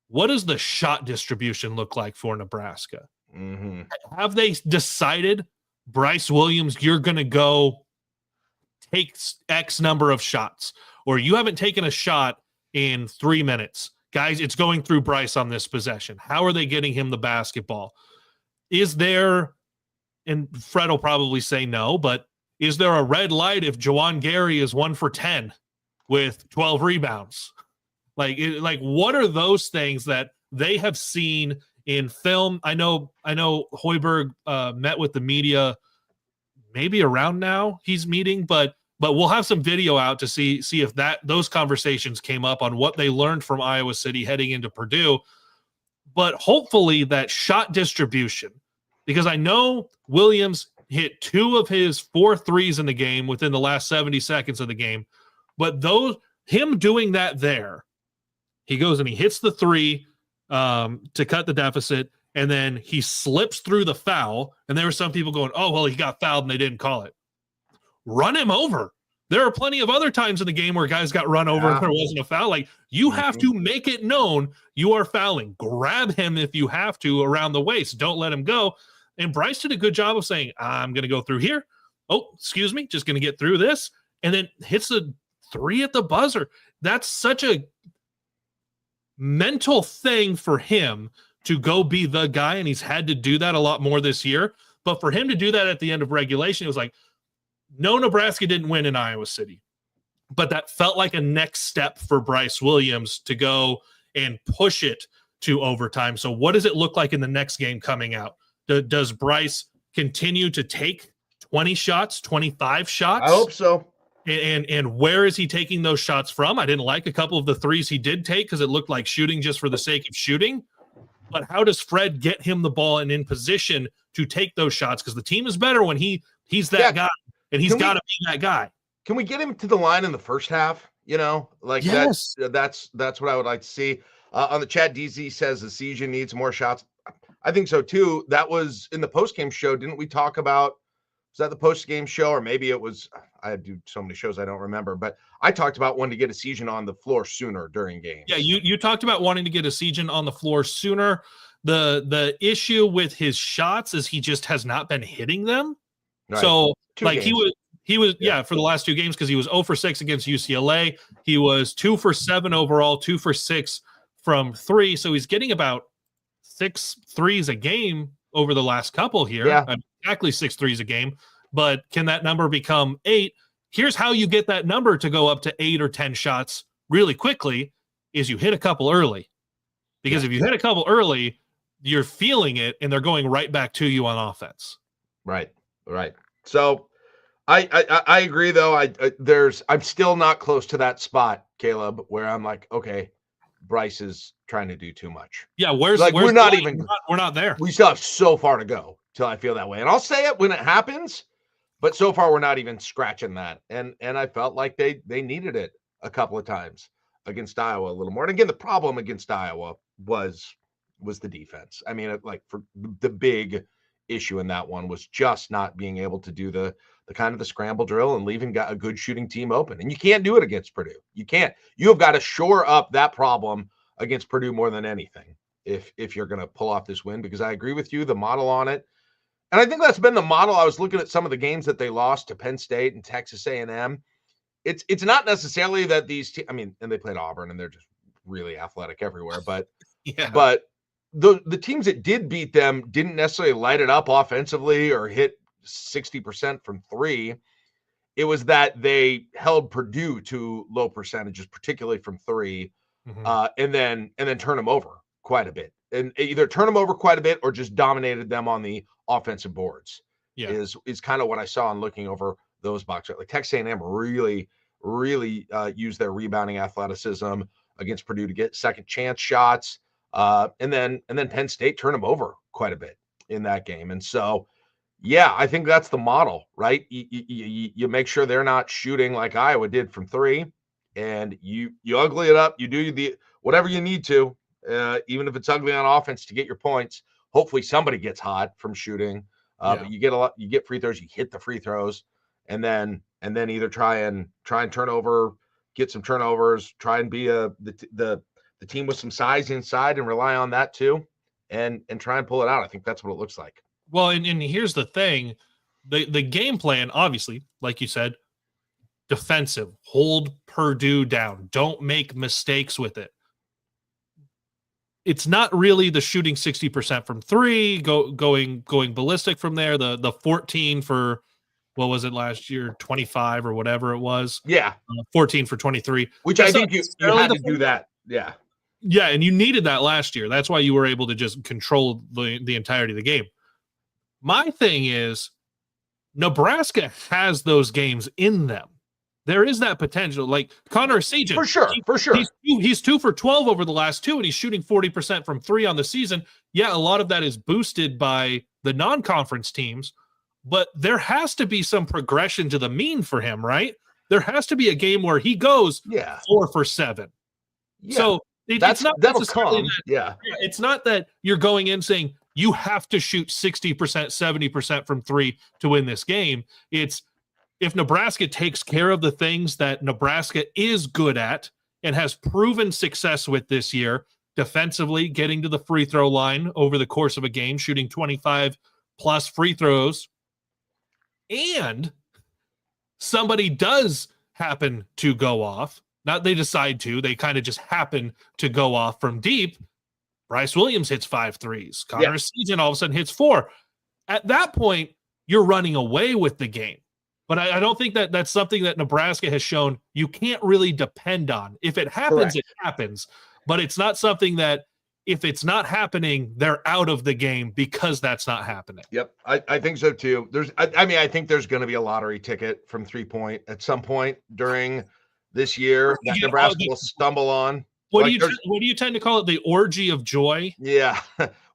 What does the shot distribution look like for Nebraska? Mm-hmm. Have they decided, Bryce Williams, you're going to go take X number of shots, or you haven't taken a shot in 3 minutes? Guys, it's going through Bryce on this possession. How are they getting him the basketball? Is there, and Fred will probably say no, but is there a red light if Juwan Gary is 1 for 10 with 12 rebounds? Like what are those things that they have seen in film? I know Hoiberg met with the media maybe around now he's meeting, but we'll have some video out to see if those conversations came up on what they learned from Iowa City heading into Purdue. But hopefully that shot distribution, because I know Williams hit 2 of his 4 threes in the game within the last 70 seconds of the game, but him doing that there, he goes and he hits the 3 to cut the deficit, and then he slips through the foul, and there were some people going, oh, well, he got fouled and they didn't call it. Run him over. There are plenty of other times in the game where guys got run over and there wasn't a foul. Like, you have to make it known you are fouling. Grab him if you have to around the waist. Don't let him go. And Bryce did a good job of saying, I'm going to go through here. Oh, excuse me, just going to get through this. And then hits the 3 at the buzzer. That's such a mental thing for him to go be the guy, and he's had to do that a lot more this year. But for him to do that at the end of regulation, it was like, no, Nebraska didn't win in Iowa City, but that felt like a next step for Bryce Williams to go and push it to overtime. So what does it look like in the next game coming out? Does Bryce continue to take 20 shots, 25 shots? I hope so. And where is he taking those shots from? I didn't like a couple of the threes he did take because it looked like shooting just for the sake of shooting. But how does Fred get him the ball and in position to take those shots? Because the team is better when he's that guy, and he's got to be that guy. Can we get him to the line in the first half? Like yes. That's what I would like to see. On the chat, DZ says the season needs more shots. I think so too. That was in the post-game show. Didn't we talk about, was that the post-game show? Or maybe it was, I do so many shows I don't remember, but I talked about wanting to get a season on the floor sooner during games. Yeah, you talked about wanting to get a season on the floor sooner. The issue with his shots is he just has not been hitting them. Right. So like games. he was for the last 2 games, because he was 0 for 6 against UCLA. He was 2 for 7 overall, 2 for 6 from 3. So he's getting about 6 threes a game over the last couple here. Yeah. Exactly 6 threes a game. But can that number become 8? Here's how you get that number to go up to 8 or 10 shots really quickly is you hit a couple early. Because if you hit a couple early, you're feeling it, and they're going right back to you on offense. Right. So I agree, though. I'm still not close to that spot, Caleb, where I'm like, okay, Bryce is trying to do too much. Yeah, we're not there. We still have so far to go till I feel that way. And I'll say it when it happens, but so far we're not even scratching that. And I felt like they needed it a couple of times against Iowa a little more. And again, the problem against Iowa was the defense. I mean, for the big issue in that one was just not being able to do the kind of the scramble drill and leaving a good shooting team open. And you can't do it against Purdue. You can't. You have got to shore up that problem against Purdue more than anything if you're going to pull off this win, because I agree with you, the model on it. And I think that's been the model. I was looking at some of the games that they lost to Penn State and Texas A&M. It's not necessarily that these and they played Auburn, and they're just really athletic everywhere, but but the teams that did beat them didn't necessarily light it up offensively or hit 60% from 3. It was that they held Purdue to low percentages, particularly from 3, and then turn them over quite a bit, and either turn them over quite a bit or just dominated them on the offensive boards. Is kind of what I saw in looking over those boxes. Like Texas A&M really used their rebounding athleticism against Purdue to get second chance shots. And then Penn State turned them over quite a bit in that game. And so, I think that's the model, right? You make sure they're not shooting like Iowa did from 3, and you ugly it up. You do whatever you need to, even if it's ugly on offense to get your points. Hopefully somebody gets hot from shooting. But you get free throws, you hit the free throws, and then either try and turn over, get some turnovers, try and be the team with some size inside and rely on that too, and try and pull it out. I think that's what it looks like. Well, and here's the thing. The game plan, obviously, like you said, defensive, hold Purdue down, don't make mistakes with it. It's not really the shooting 60% from three, going ballistic from there. The 14 for, what was it last year, 25 or whatever it was. Yeah, 14 for 23. Which I think you had to do that. Yeah. Yeah, and you needed that last year. That's why you were able to just control the entirety of the game. My thing is, Nebraska has those games in them. There is that potential. Like Connor Sejan. For sure. He's 2 for 12 over the last two, and he's shooting 40% from three on the season. Yeah, a lot of that is boosted by the non-conference teams, but there has to be some progression to the mean for him, right? There has to be a game where he goes 4 for 7. Yeah. So it's not necessarily it's not that you're going in saying you have to shoot 60%, 70% from three to win this game. It's if Nebraska takes care of the things that Nebraska is good at and has proven success with this year, defensively, getting to the free throw line over the course of a game, shooting 25 plus free throws, and somebody does happen to go off. Not they decide to, they kind of just happen to go off from deep. Bryce Williams hits 5 threes. Connor Season all of a sudden hits 4. At that point, you're running away with the game. But I don't think that that's something that Nebraska has shown you can't really depend on. If it happens, it happens. But it's not something that if it's not happening, they're out of the game because that's not happening. Yep, I think so too. I think there's going to be a lottery ticket from 3-point at some point during this year that Nebraska will stumble on. What do you tend to call it? The orgy of joy? Yeah.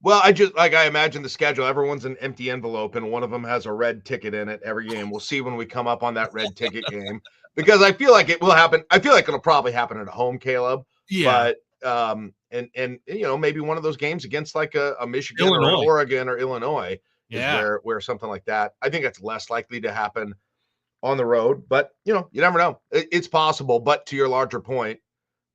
Well, I imagine the schedule. Everyone's an empty envelope, and one of them has a red ticket in it every game. We'll see when we come up on that red ticket game because I feel like it will happen. I feel like it'll probably happen at home, Caleb. Yeah. But and maybe one of those games against like a Michigan or an Oregon or Illinois is where something like that. I think it's less likely to happen on the road, but you never know. It's possible. But to your larger point,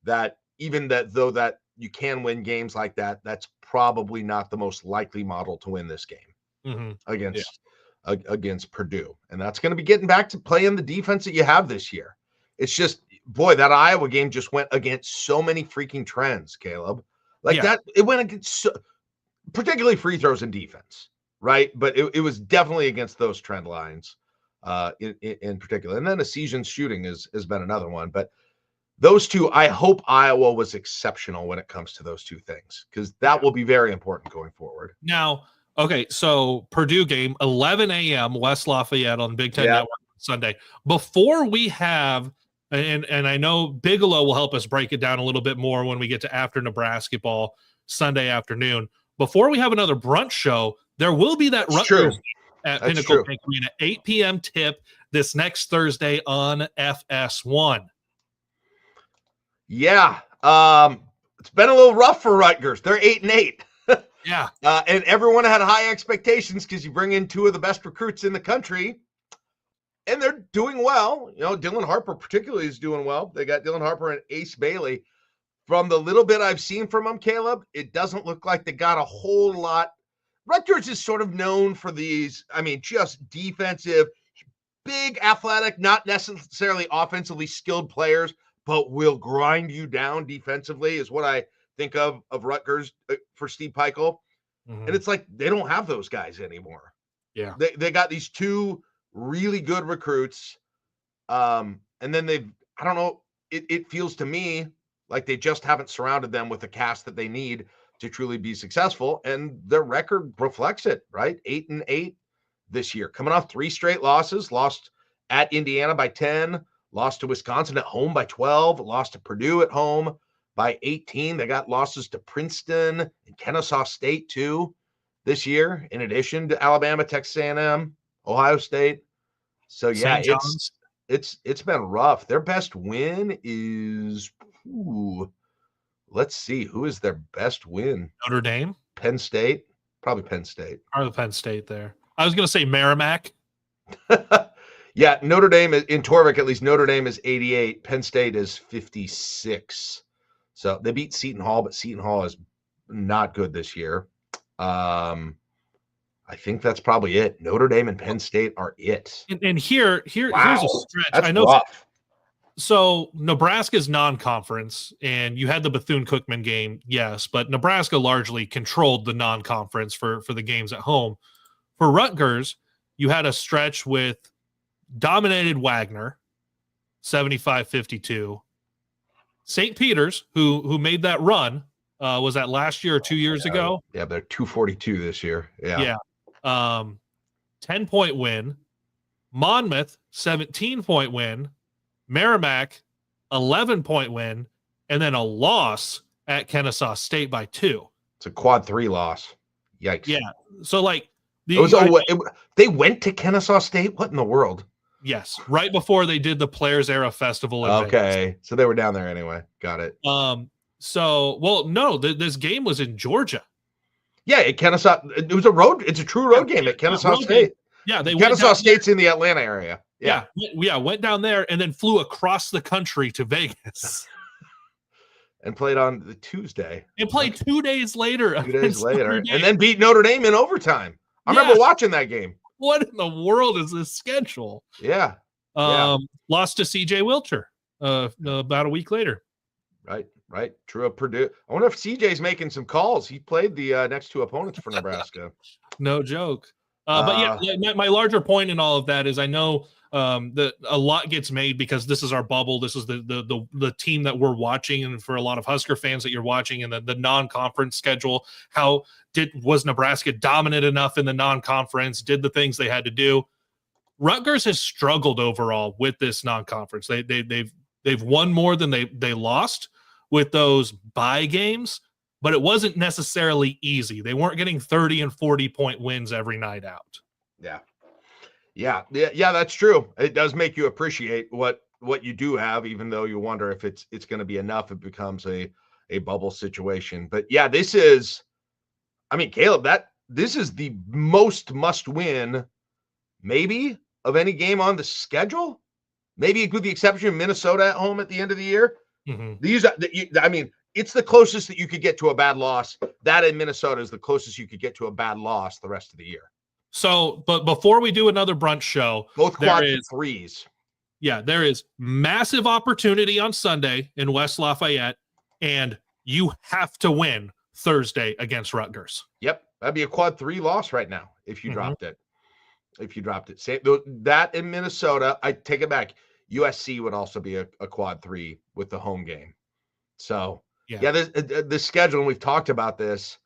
that even though you can win games like that, that's probably not the most likely model to win this game against Purdue. And that's going to be getting back to playing the defense that you have this year. It's just, boy, that Iowa game just went against so many freaking trends, Caleb. That, it went against particularly free throws and defense, right? But it was definitely against those trend lines in particular. And then the season's shooting has been another one. But those two, I hope Iowa was exceptional when it comes to those two things, because that will be very important going forward. Now, okay, so Purdue game, 11 a.m., West Lafayette on Big Ten Network Sunday. Before we have, and I know Bigelow will help us break it down a little bit more when we get to after Nebrasketball Sunday afternoon. Before we have another brunch show, there will be that Rutgers at Pinnacle Bank Arena, 8 p.m. tip this next Thursday on FS1. Yeah. It's been a little rough for Rutgers. They're 8-8. Yeah. And everyone had high expectations because you bring in two of the best recruits in the country, and they're doing well. Dylan Harper particularly is doing well. They got Dylan Harper and Ace Bailey. From the little bit I've seen from them, Caleb, it doesn't look like they got a whole lot. Rutgers is sort of known for these, just defensive, big, athletic, not necessarily offensively skilled players, but will grind you down defensively is what I think of Rutgers for Steve Peichel. Mm-hmm. And it's like they don't have those guys anymore. Yeah. They got these two really good recruits. And then I don't know, it feels to me like they just haven't surrounded them with the cast that they need to truly be successful. And their record reflects it, right? 8-8 this year, coming off 3 straight losses, lost at Indiana by 10, lost to Wisconsin at home by 12, lost to Purdue at home by 18. They got losses to Princeton and Kennesaw State too this year, in addition to Alabama, Texas A&M, Ohio State. So yeah, it's been rough. Their best win is Let's see. Who is their best win? Notre Dame? Penn State? Probably Penn State. Or the Penn State there. I was going to say Merrimack. Yeah, Notre Dame in Torvik, at least Notre Dame is 88. Penn State is 56. So they beat Seton Hall, but Seton Hall is not good this year. I think that's probably it. Notre Dame and Penn State are it. And here's a stretch. That's I know. rough. So Nebraska's non-conference, and you had the Bethune-Cookman game, yes, but Nebraska largely controlled the non-conference for the games at home. For Rutgers, you had a stretch with dominated Wagner, 75-52. St. Peter's, who made that run, was that last year or 2 years ago? Yeah, they're 242 this year. Yeah. 10-point win. Monmouth, 17-point win. Merrimack, 11-point win, and then a loss at Kennesaw State by 2. It's a quad 3 loss. Yikes. Yeah. So, like, they went to Kennesaw State? What in the world? Yes. Right before they did the Players Era Festival. Okay. So they were down there anyway. Got it. This game was in Georgia. Yeah, at Kennesaw. It's a true road game at Kennesaw State. Yeah, Kennesaw State's in the Atlanta area. Yeah, went down there and then flew across the country to Vegas. And played on the Tuesday. And played 2 days later. 2 days later. And then beat Notre Dame in overtime. I remember watching that game. What in the world is this schedule? Yeah. Lost to C.J. Wilcher about a week later. Right. True of Purdue. I wonder if CJ's making some calls. He played the next 2 opponents for Nebraska. No joke. But yeah, my larger point in all of that is I know that a lot gets made because this is our bubble. This is the team that we're watching, and for a lot of Husker fans that you're watching, and the non-conference schedule. Was Nebraska dominant enough in the non-conference? Did the things they had to do? Rutgers has struggled overall with this non-conference. They've won more than they lost with those bye games, but it wasn't necessarily easy. They weren't getting 30 and 40-point wins every night out. Yeah, that's true. It does make you appreciate what you do have, even though you wonder if it's going to be enough. It becomes a bubble situation. But yeah, Kaleb, this is the most must-win, maybe, of any game on the schedule. Maybe with the exception of Minnesota at home at the end of the year. Mm-hmm. It's the closest that you could get to a bad loss. That in Minnesota is the closest you could get to a bad loss the rest of the year. So, but before we do another brunch show, both quad 3s. Yeah, there is massive opportunity on Sunday in West Lafayette, and you have to win Thursday against Rutgers. Yep, that'd be a quad 3 loss right now if you dropped it. Say that in Minnesota, I take it back. USC would also be a quad 3 with the home game. So the schedule, and we've talked about this.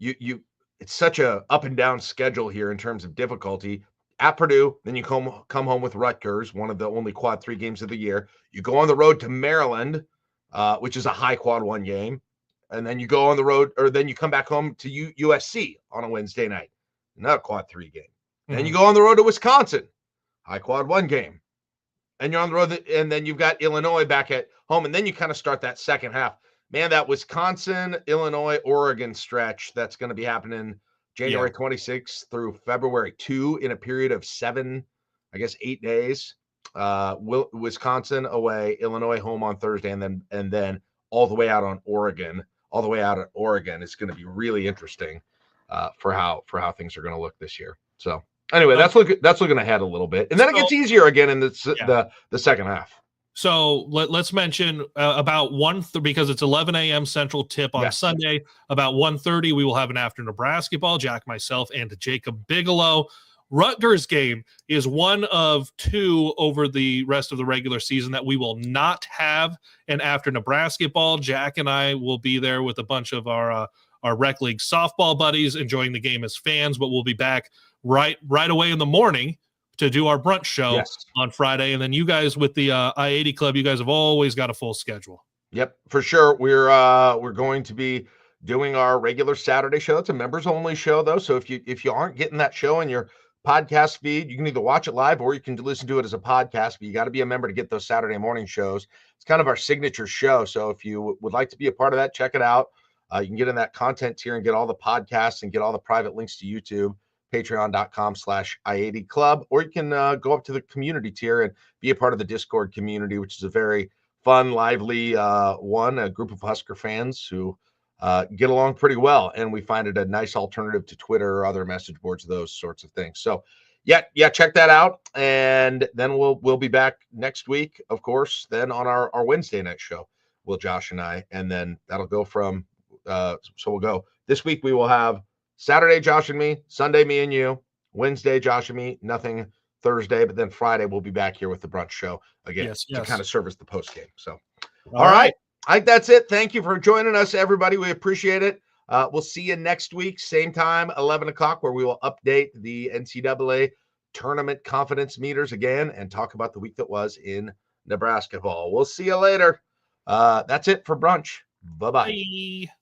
It's such a up and down schedule here in terms of difficulty. At Purdue, then you come home with Rutgers, one of the only quad 3 games of the year. You go on the road to Maryland, which is a high quad 1 game, and then you go on the road, or then you come back home to USC on a Wednesday night, another quad 3 game. Mm-hmm. Then you go on the road to Wisconsin, high quad 1 game. And you're on the road, and then you've got Illinois back at home, and then you kind of start that second half. Man, that Wisconsin, Illinois, Oregon stretch that's going to be happening January 26th through February 2 in a period of 8 days. Wisconsin away, Illinois home on Thursday, and then all the way out on Oregon. All the way out at Oregon is going to be really interesting for how things are going to look this year. So. Anyway, that's looking ahead a little bit, and then it gets easier again in the second half. So let's mention about because it's 11 a.m. Central tip on Sunday. About 1:30, we will have an afternoon basketball. Jack, myself, and Jacob Bigelow. Rutgers game is one of 2 over the rest of the regular season that we will not have an afternoon basketball. Jack and I will be there with a bunch of our rec league softball buddies enjoying the game as fans, but we'll be back right away in the morning to do our brunch show on Friday. And then you guys with the I-80 Club, you guys have always got a full schedule. Yep, for sure. We're going to be doing our regular Saturday show. It's a members only show though. So if you aren't getting that show and you're podcast feed. You can either watch it live or you can listen to it as a podcast, but you got to be a member to get those Saturday morning shows. It's kind of our signature show. So if you would like to be a part of that, check it out. You can get in that content tier and get all the podcasts and get all the private links to YouTube, patreon.com/I80 Club, or you can go up to the community tier and be a part of the Discord community, which is a very fun, lively a group of Husker fans who get along pretty well. And we find it a nice alternative to Twitter or other message boards, those sorts of things. So yeah, check that out. And then we'll be back next week, of course, then on our Wednesday night show, Josh and I, and then that'll go from, so we'll go this week. We will have Saturday, Josh and me, Sunday, me and you, Wednesday, Josh and me, nothing Thursday, but then Friday we'll be back here with the brunch show again to kind of serve as the post game. So, all right. I think that's it. Thank you for joining us, everybody. We appreciate it. We'll see you next week, same time, 11 o'clock, where we will update the NCAA tournament confidence meters again and talk about the week that was in Nebrasketball. We'll see you later. That's it for brunch. Bye-bye. Bye.